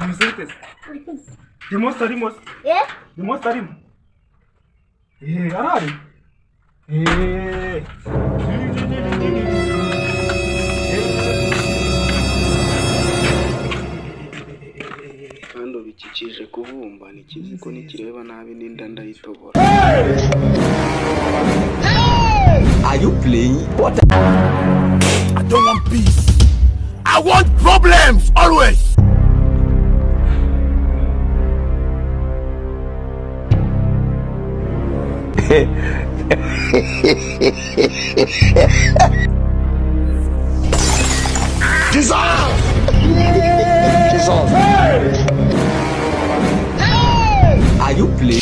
Mzee. Dimos tarimos. Dimos tarim. Arari. Kandi bikikije kubumba nikizi ko nikireba nabi n'inda ndayitobora. Are you playing? What? I don't want peace. I want problems always. Dissolve! Dissolve! Are you playing?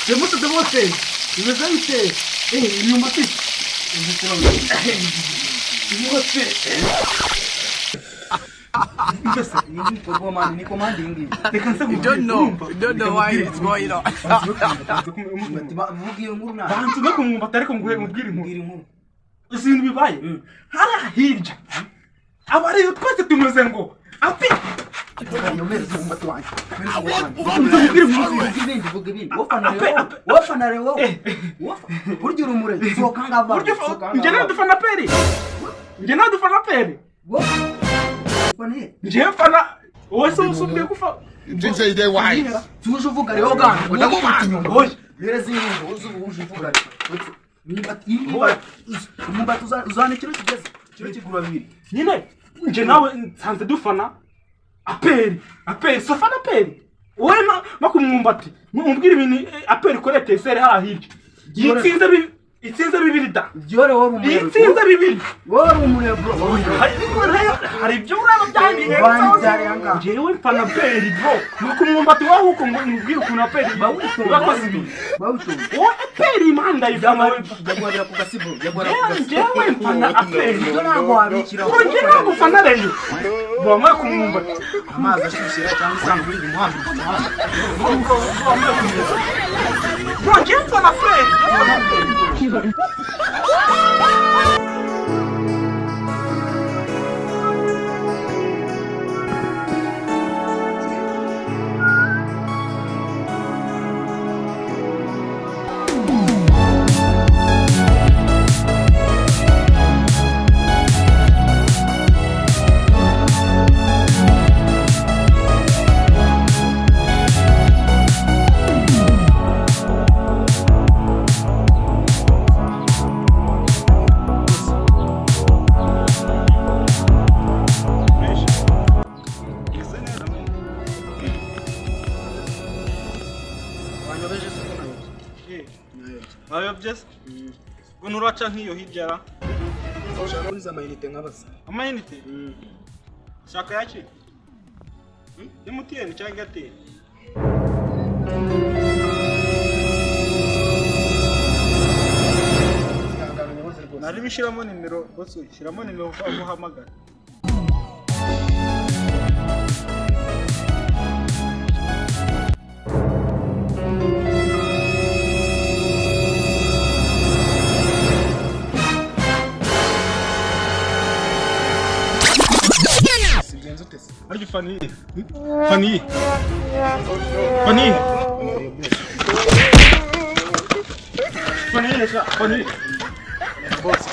Demote. Imezaiche. Niumati. You don't know why it's going on. Bantu nakumwumva ariko ngubwira inkuru. Izintu bibaye. Hara hirya. Abari twese tumeze ngo api. You think say they wise? Nje nawe nsanze dufana aperi sofana aperi wowe makumwumbati mumbwira ibintu aperi korete sere harahirye itsinze bibiri da Jore wari umure. Itsinze bibiri. Wari umure bro. Hari ibyo uraba byahindiriye. Banjari yanga. Jewe mpana peri bro. Nukumwumbati waho uko ngubwira ukuntu peri. Bakoze ibi. Bawuto. Wowe peri imanda ivamo. Jagwara ku gasibo. Jewe mpana aperi. Ntabwo wabikira. Urongera ntabwo ufana rero. Bamwe kumwumbati. Amazi ashyushye cyangwa usanga uri umuhanda. Urongera mpana peri. Ayobjes gunuracha nkiyo hijara Ushaka kuriza amayinite nk'abasa. amayinite shaka yaki MTN cyangwa ate nari bishiramo nimero bose shiramo nimero uhamagara Ariko Fanny boss